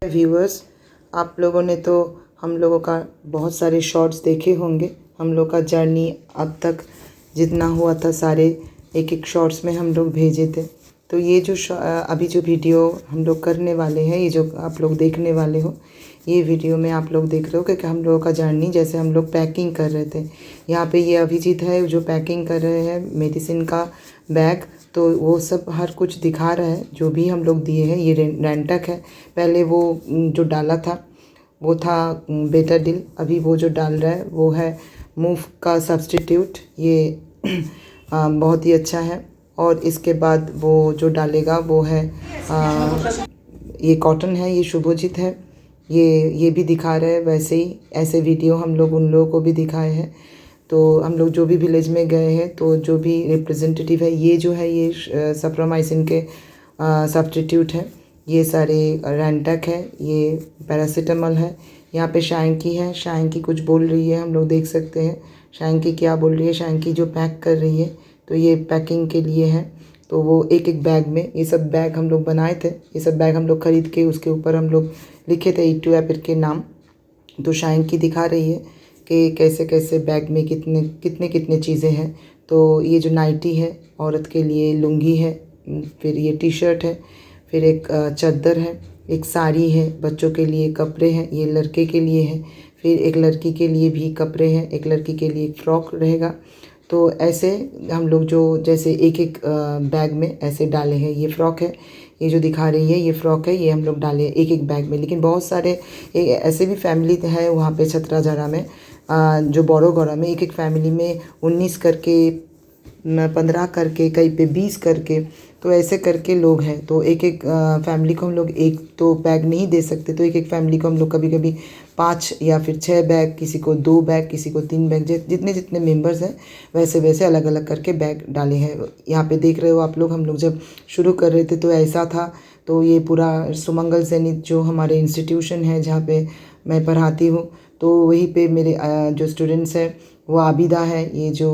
Viewers, आप लोगों ने तो हम लोगों का बहुत सारे शॉर्ट्स देखे होंगे। हम लोग का जर्नी अब तक जितना हुआ था सारे एक एक शॉर्ट्स में हम लोग भेजे थे। तो ये जो अभी जो वीडियो हम लोग करने वाले हैं, ये जो आप लोग देखने वाले हो, ये वीडियो में आप लोग देख रहे हो कि हम लोगों का जर्नी जैसे हम लोग पैकिंग कर रहे थे। यहाँ पे ये अभिजीत है जो पैकिंग कर रहे हैं मेडिसिन का बैग। तो वो सब हर कुछ दिखा रहा है जो भी हम लोग दिए हैं। ये रैंटक है, पहले वो जो डाला था वो था बेटाडिल, अभी वो जो डाल रहा है वो है मूव का सब्स्टिट्यूट। ये बहुत ही अच्छा है। और इसके बाद वो जो डालेगा वो है ये कॉटन है, ये शुभजीत है। ये भी दिखा रहे हैं। वैसे ही ऐसे वीडियो हम लोग उन लोगों को भी दिखाए हैं। तो हम लोग जो भी विलेज में गए हैं तो जो भी रिप्रेजेंटेटिव है, ये जो है ये सप्रामाइसिन के सब्स्टिट्यूट है। ये सारे रैंटक है, ये पैरासीटामॉल है। यहाँ पे शांकी है, शांकी कुछ बोल रही है, हम लोग देख सकते हैं शांकी क्या बोल रही है। शांकी जो पैक कर रही है, तो ये पैकिंग के लिए है। तो वो एक एक बैग में, ये सब बैग हम लोग बनाए थे, ये सब बैग हम लोग ख़रीद के उसके ऊपर हम लोग लिखे थे ईट टू एपिर के नाम। तो शांकी दिखा रही है कि कैसे कैसे बैग में कितने कितने कितने चीज़ें हैं। तो ये जो नाइटी है औरत के लिए, लुंगी है, फिर ये टी शर्ट है, फिर एक चादर है, एक साड़ी है, बच्चों के लिए कपड़े हैं, ये लड़के के लिए है, फिर एक लड़की के लिए भी कपड़े हैं, एक लड़की के लिए एक फ्रॉक रहेगा। तो ऐसे हम लोग जो जैसे एक एक बैग में ऐसे डाले हैं। ये फ्रॉक है, ये जो दिखा रही है ये फ्रॉक है, ये हम लोग डाले एक एक बैग में। लेकिन बहुत सारे ऐसे भी फैमिली है वहाँ पे छत्राझारा में, जो बोरोगोरा में एक एक फैमिली में 19 करके, 15 करके, कहीं पे 20 करके, तो ऐसे करके लोग हैं। तो एक एक फैमिली को हम लोग एक तो बैग नहीं दे सकते। तो एक एक फैमिली को हम लोग कभी कभी 5 या फिर 6 बैग, किसी को 2 बैग, किसी को 3 बैग, जितने जितने मेंबर्स हैं वैसे वैसे अलग अलग करके बैग डाले हैं। यहाँ पे देख रहे हो आप लोग, हम लोग जब शुरू कर रहे थे तो ऐसा था। तो ये पूरा सुमंगल ज़ैनिक जो हमारे इंस्टीट्यूशन है जहाँ पे मैं पढ़ाती हूँ, तो वहीं पे मेरे जो स्टूडेंट्स हैं वो आबिदा है, ये जो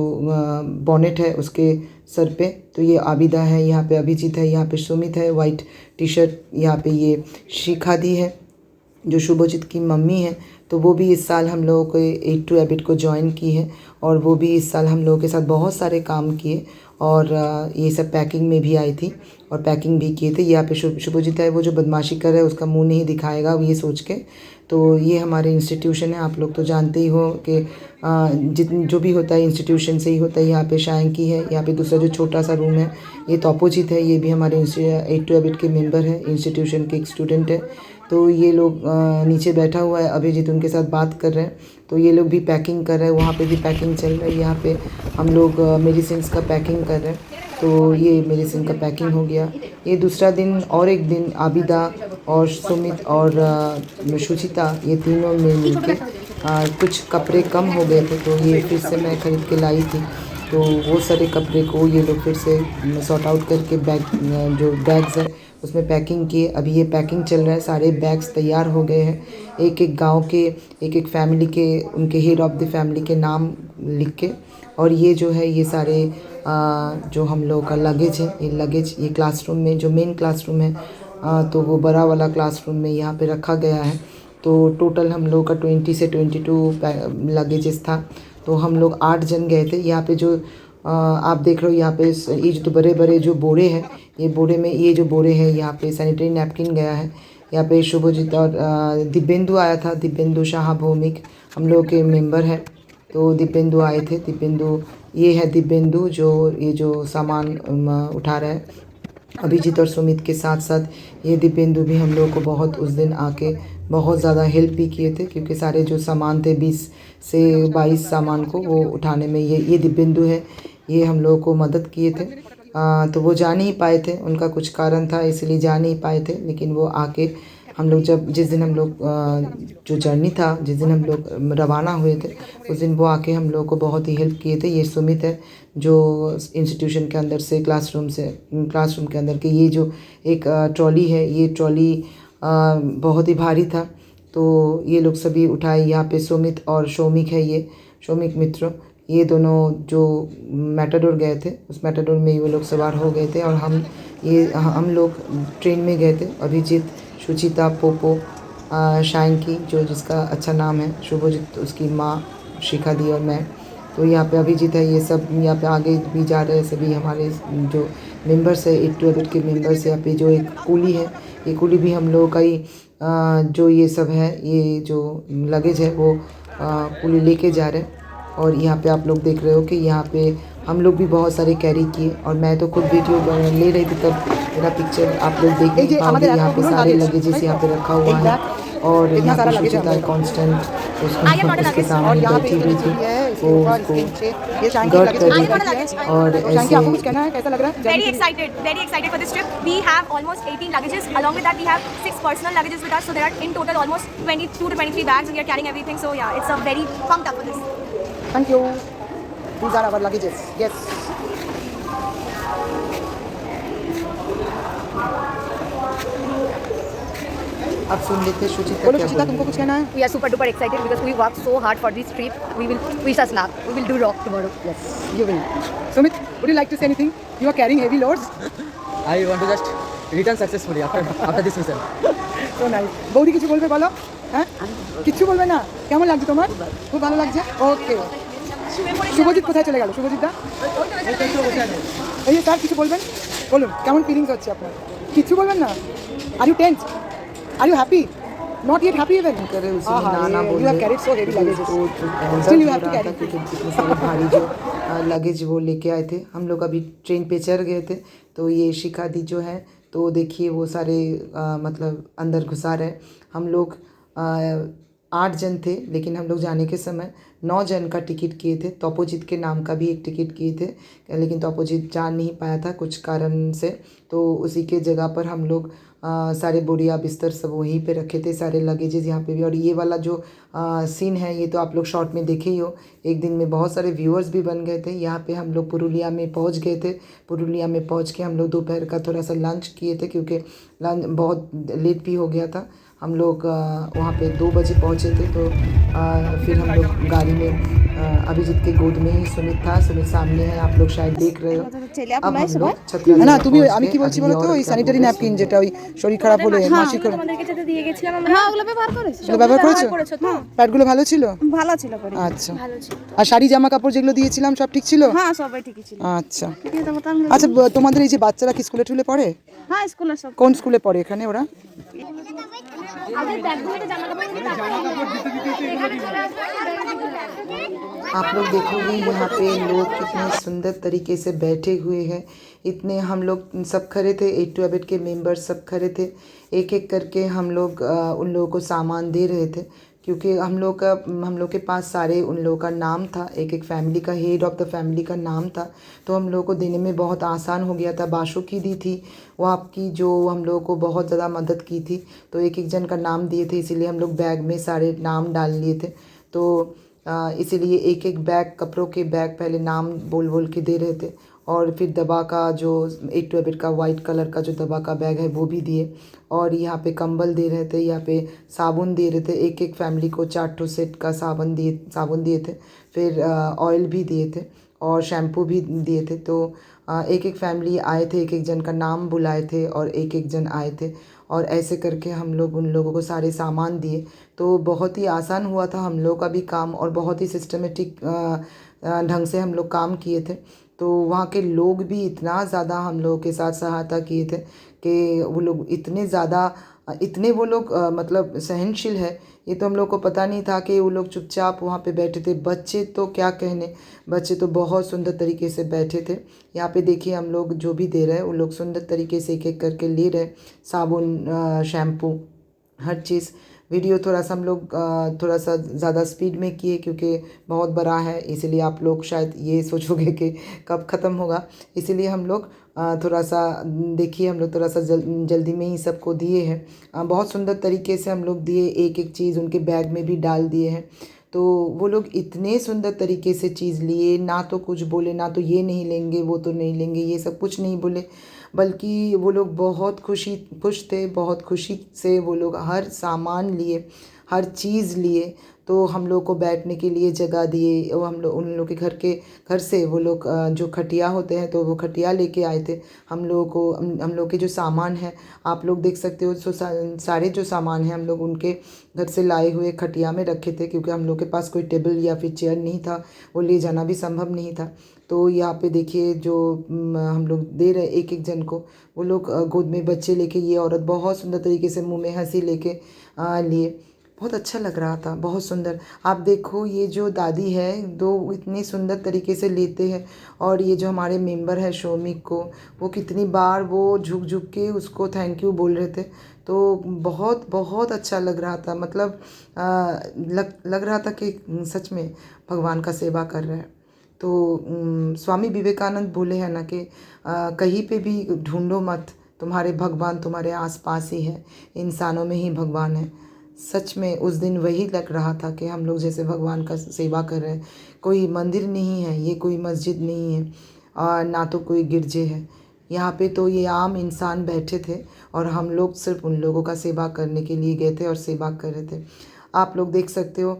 बॉनेट है उसके सर पे, तो ये आबिदा है। यहाँ पे अभिजीत है, यहाँ पे सुमित है, वाइट टी शर्ट। यहाँ पे ये शिखा दी है जो शुभजीत की मम्मी है। तो वो भी इस साल हम लोगों को ईट टू एबिट को ज्वाइन की है, और वो भी इस साल हम लोगों के साथ बहुत सारे काम किए। और ये सब पैकिंग में भी आई थी और पैकिंग भी किए थे। यहाँ पे शुभजीत है, वो जो बदमाशी कर रहा है उसका मुंह नहीं दिखाएगा ये सोच के। तो ये हमारे इंस्टीट्यूशन है, आप लोग तो जानते ही हो कि जो भी होता है इंस्टीट्यूशन से ही होता है। यहाँ पे शांकी है, यहाँ पे दूसरा जो छोटा सा रूम है ये तोपोजित है, ये भी हमारे ईट टू एबिट के मेंबर है, इंस्टीट्यूशन के एक स्टूडेंट है। तो ये लोग नीचे बैठा हुआ है अभिजीत, उनके साथ बात कर रहे हैं। तो ये लोग भी पैकिंग कर रहे हैं, वहाँ पे भी पैकिंग चल रहा है। यहाँ पे हम लोग मेडिसिन का पैकिंग कर रहे हैं। तो ये मेडिसिन का पैकिंग हो गया। ये दूसरा दिन, और एक दिन आबिदा और सुमित और शुचिता, ये तीनों में मिलके कुछ कपड़े कम हो गए थे तो ये फिर से मैं ख़रीद के लाई थी। तो वो सारे कपड़े को ये लोग फिर से सॉर्ट आउट करके बैग, जो बैग्स है उसमें पैकिंग किए। अभी ये पैकिंग चल रहा है, सारे बैग्स तैयार हो गए हैं। एक एक गांव के, एक एक फैमिली के, उनके हेड ऑफ़ द फैमिली के नाम लिख के। और ये जो है ये सारे जो हम लोगों का लगेज है, ये लगेज ये क्लासरूम में, जो मेन क्लासरूम है, तो वो बड़ा वाला क्लासरूम में यहाँ पे रखा गया है। तो टोटल हम लोग का 20 से 22 लगेजेस था। तो हम लोग 8 जन गए थे। यहाँ पे जो आप देख रहे हो, यहाँ पे ये जो बड़े बड़े जो बोरे हैं, ये बोरे में, ये जो बोरे हैं यहाँ पे सैनिटरी नैपकिन गया है। यहाँ पे शुभजीत और दिव्येंदु आया था, दिव्येंदु शाह भौमिक हम लोग के मेंबर है। तो दिव्येंदु आए थे, दिव्येंदु, ये है दिव्येंदु जो ये जो सामान उठा रहा है अभिजीत और सुमित के साथ साथ। ये दिव्येंदु भी हम लोग को बहुत उस दिन आके बहुत ज़्यादा हेल्प भी किए थे, क्योंकि सारे जो सामान थे 20 से 22 सामान को वो उठाने में ये दिव्येंदु है, ये हम लोगों को मदद किए थे। तो वो जा नहीं पाए थे, उनका कुछ कारण था इसलिए जा नहीं पाए थे। लेकिन वो आके हम लोग जिस दिन हम लोग जो जर्नी था, जिस दिन हम लोग रवाना हुए थे, उस दिन वो आके हम लोग को बहुत ही हेल्प किए थे। ये सुमित है जो इंस्टीट्यूशन के अंदर से, क्लासरूम के अंदर के, ये जो एक ट्रॉली है, ये ट्रॉली बहुत ही भारी था। तो ये लोग सभी उठाए। यहाँ पे सुमित और शौमिक है, ये शौमिक मित्र, ये दोनों जो मैटाडोर गए थे, उस मैटाडोर में वो लोग सवार हो गए थे। और हम लोग ट्रेन में गए थे, अभिजीत, शुचिता, पोपो शाइन की, जो जिसका अच्छा नाम है शुभजीत, उसकी माँ शिखा दी और मैं। तो यहाँ पे अभिजीत है, ये सब यहाँ पे आगे भी जा रहे हैं सभी हमारे जो मेंबर्स है, 8 to 8 के मेंबर्स। यहाँ पे जो एक कूली है, ये कूली भी हम लोगों का ही जो ये सब है, ये जो लगेज है वो कूली लेके जा रहे हैं। और यहाँ पे आप लोग देख रहे हो कि यहाँ पे हम लोग भी बहुत सारे कैरी किए, और मैं तो खुद वीडियो ले रही थी तब मेरा पिक्चर आप लोग देख नहीं पाओगे। यहाँ पे सारे लगेजेस यहाँ पे रखा हुआ है, और यहाँ पे शुचिता कांस्टेंट उसके सामने बैठी हुई थी, वो उसको गर्ड कर रही थी। और ऐसे very excited for this trip. We have almost 18 luggages. Along with that, we have 6 personal luggages with us. So there are in total almost 22 to 23 bags, and we are carrying everything. So yeah, it's a very pumped up for this. Thank you. These are our luggages. Yes. अब सुन लेते हैं शुचिता बोलो क्या शुचिता, बोल तुमको कुछ कहना है? We are super duper excited because we worked so hard for this trip. We will wish us luck. We will do rock tomorrow. Yes, you will. Sumit, would you like to say anything? You are carrying heavy loads. I want to just return successfully after this mission. So nice. বৌদি কিছু বলবে বলো? হ্যাঁ? কিছু বলবে না? কেমন লাগছে তোমার? খুব ভালো লাগছে? ওকে। শুভজিৎ কোথায় চলে গেল? শুভজিৎ দা? এই যে স্যার কিছু বলবেন? বলুন, কেমন ফিলিংস হচ্ছে আপনার? কিছু বলবেন না? Are you tense? Are you happy? Not yet happy even? करे उसी में ना बोले। You have carried so heavy luggages. तो Still you have to carry. क्योंकि इतने सारे भारी जो लगेज वो लेके आए थे। हम लोग अभी ट्रेन पे चढ़ गए थे, तो ये शिखा दी जो है, तो देखिए वो सारे मतलब अंदर घुसा रहे। हम लोग 8 जन थे, लेकिन हम लोग जाने के समय 9 जन का टिकट किए थे। तपोजीत के नाम का भी एक टिकट किए थे, लेकिन तपोजीत जा नहीं पाया था कुछ कारण से, तो उसी के जगह पर हम लोग सारे बोरिया बिस्तर सब वहीं पे रखे थे, सारे लगेजेस यहाँ पे भी। और ये वाला जो सीन है, ये तो आप लोग शॉर्ट में देखे ही हो। एक दिन में बहुत सारे व्यूअर्स भी बन गए थे। यहाँ पे हम लोग पुरुलिया में पहुँच गए थे। पुरुलिया में पहुँच के हम लोग दोपहर का थोड़ा सा लंच किए थे, क्योंकि लंच बहुत लेट भी हो गया था। हम लोग वहाँ पे 2 बजे पहुँचे थे, तो फिर हम लोग गाड़ी में अभिजीत के गोद में ही सुमित था। सुमित सामने है, आप लोग शायद देख रहे हो। अब हम लोग छतरा না তুমি আমি কি বলছি বলো তো, ওই স্যানিটারি ন্যাপকিন যেটা ওই শরীর খারাপ হলে মাসি করে তোমাদেরকে যেটা দিয়ে গেছিলাম আমরা, হ্যাঁ ওগুলো ব্যবহার করেছি। ওগুলো ব্যবহার করেছো? প্যাডগুলো ভালো ছিল? ভালো ছিল পরে। আচ্ছা। আর শাড়ি জামা কাপড় যেগুলো দিয়েছিলাম সব ঠিক ছিল? হ্যাঁ সবাই ঠিকই ছিল। আচ্ছা আচ্ছা। তোমাদের এই যে বাচ্চারা কি স্কুলে টুলে পড়ে? হ্যাঁ স্কুলে সব। কোন স্কুলে পড়ে এখানে ওরা? आप लोग देखोगे यहाँ पे लोग कितने सुंदर तरीके से बैठे हुए हैं। इतने हम लोग सब खड़े थे, 8 to 8 के मेंबर्स सब खड़े थे। एक एक करके हम लोग उन लोगों को सामान दे रहे थे, क्योंकि हम लोग के पास सारे उन लोगों का नाम था, एक एक फैमिली का, हेड ऑफ़ द फैमिली का नाम था, तो हम लोगों को देने में बहुत आसान हो गया था। बाशु की दी थी वो आपकी, जो हम लोगों को बहुत ज़्यादा मदद की थी, तो एक एक जन का नाम दिए थे, इसीलिए हम लोग बैग में सारे नाम डाल लिए थे। तो इसीलिए एक एक बैग, कपड़ों के बैग पहले नाम बोल बोल के दे रहे थे, और फिर दवा का जो 8 to 8 का वाइट कलर का जो दवा का बैग है वो भी दिए, और यहाँ पे कंबल दे रहे थे, यहाँ पे साबुन दे रहे थे। एक एक फैमिली को 4 सेट का साबुन दिए थे, फिर ऑयल भी दिए थे और शैम्पू भी दिए थे। तो एक एक फैमिली आए थे, एक एक जन का नाम बुलाए थे और एक एक जन आए थे, और ऐसे करके हम लोग उन लोगों को सारे सामान दिए। तो बहुत ही आसान हुआ था हम लोग का भी काम, और बहुत ही सिस्टमेटिक ढंग से हम लोग काम किए थे। तो वहाँ के लोग भी इतना ज़्यादा हम लोगों के साथ सहायता किए थे कि वो लोग इतने वो लोग मतलब सहनशील है, ये तो हम लोग को पता नहीं था कि वो लोग चुपचाप वहाँ पे बैठे थे। बच्चे तो क्या कहने, बच्चे तो बहुत सुंदर तरीके से बैठे थे। यहाँ पे देखिए हम लोग जो भी दे रहे हैं वो लोग सुंदर तरीके से एक एक करके ले रहे, साबुन, शैम्पू, हर चीज़। वीडियो थोड़ा सा हम लोग थोड़ा सा ज़्यादा स्पीड में किए, क्योंकि बहुत बड़ा है, इसीलिए आप लोग शायद ये सोचोगे कि कब ख़त्म होगा, इसीलिए हम लोग थोड़ा सा देखिए, हम लोग थोड़ा सा जल्दी में ही सबको दिए हैं। बहुत सुंदर तरीके से हम लोग दिए, एक एक चीज़ उनके बैग में भी डाल दिए हैं। तो वो लोग इतने सुंदर तरीके से चीज़ लिए, ना तो कुछ बोले, ना तो ये नहीं लेंगे वो तो नहीं लेंगे, ये सब कुछ नहीं बोले, बल्कि वो लोग बहुत खुश थे, बहुत खुशी से वो लोग हर सामान लिए, हर चीज़ लिए। तो हम लोग को बैठने के लिए जगह दिए। और हम लोग उन लोग के घर से वो लोग जो खटिया होते हैं तो वो खटिया लेके आए थे। हम लोगों को हम लोग के जो सामान है आप लोग देख सकते हो, सारे जो सामान हैं हम लोग उनके घर से लाए हुए खटिया में रखे थे, क्योंकि हम लोग के पास कोई टेबल या फिर चेयर नहीं था, वो ले जाना भी संभव नहीं था। तो यहाँ पे देखिए जो हम लोग दे रहे एक एक जन को, वो लोग गोद में बच्चे लेके, ये औरत बहुत सुंदर तरीके से मुंह में हंसी लेके लिए। बहुत अच्छा लग रहा था, बहुत सुंदर। आप देखो ये जो दादी है दो इतनी सुंदर तरीके से लेते हैं, और ये जो हमारे मेंबर है शौमिक को, वो कितनी बार वो झुक झुक के उसको थैंक यू बोल रहे थे। तो बहुत बहुत अच्छा लग रहा था, मतलब लग रहा था कि सच में भगवान का सेवा कर रहे हैं। तो स्वामी विवेकानंद बोले हैं ना कि कहीं पे भी ढूंढो मत, तुम्हारे भगवान तुम्हारे आसपास ही है, इंसानों में ही भगवान है। सच में उस दिन वही लग रहा था कि हम लोग जैसे भगवान का सेवा कर रहे हैं। कोई मंदिर नहीं है, ये कोई मस्जिद नहीं है, और ना तो कोई गिरजे है। यहाँ पे तो ये आम इंसान बैठे थे और हम लोग सिर्फ उन लोगों का सेवा करने के लिए गए थे और सेवा कर रहे थे। आप लोग देख सकते हो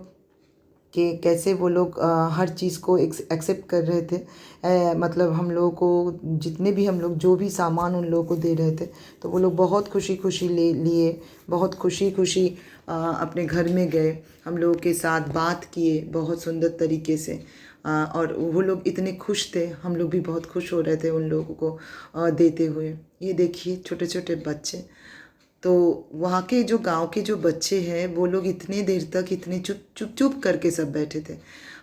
कि कैसे वो लोग हर चीज़ को एक्सेप्ट कर रहे थे। मतलब हम लोगों को जितने भी हम लोग जो भी सामान उन लोगों को दे रहे थे, तो वो लोग बहुत खुशी खुशी लिए, बहुत खुशी खुशी अपने घर में गए, हम लोगों के साथ बात किए बहुत सुंदर तरीके से। और वो लोग इतने खुश थे, हम लोग भी बहुत खुश हो रहे थे उन लोगों को देते हुए। ये देखिए छोटे छोटे बच्चे, तो वहाँ के जो गांव के जो बच्चे हैं वो लोग इतने देर तक इतने चुप करके सब बैठे थे।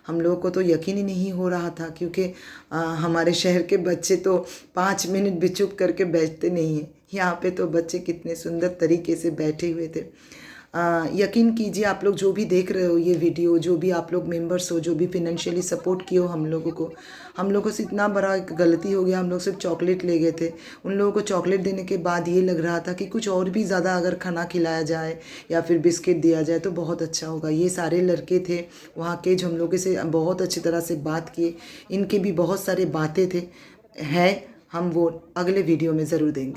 हम लोगों को तो यकीन ही नहीं हो रहा था, क्योंकि हमारे शहर के बच्चे तो 5 मिनट भी चुप करके बैठते नहीं हैं। यहाँ पे तो बच्चे कितने सुंदर तरीके से बैठे हुए थे। यकीन कीजिए आप लोग जो भी देख रहे हो ये वीडियो, जो भी आप लोग मेंबर्स हो, जो भी फिनेंशियली सपोर्ट किए हो हम लोगों से इतना बड़ा एक गलती हो गया। हम लोग सिर्फ चॉकलेट ले गए थे। उन लोगों को चॉकलेट देने के बाद ये लग रहा था कि कुछ और भी ज़्यादा अगर खाना खिलाया जाए या फिर बिस्किट दिया जाए तो बहुत अच्छा होगा। ये सारे लड़के थे वहाँ के जो हम लोगों से बहुत अच्छी तरह से बात किए। इनके भी बहुत सारे बातें थे, हम वो अगले वीडियो में ज़रूर देंगे।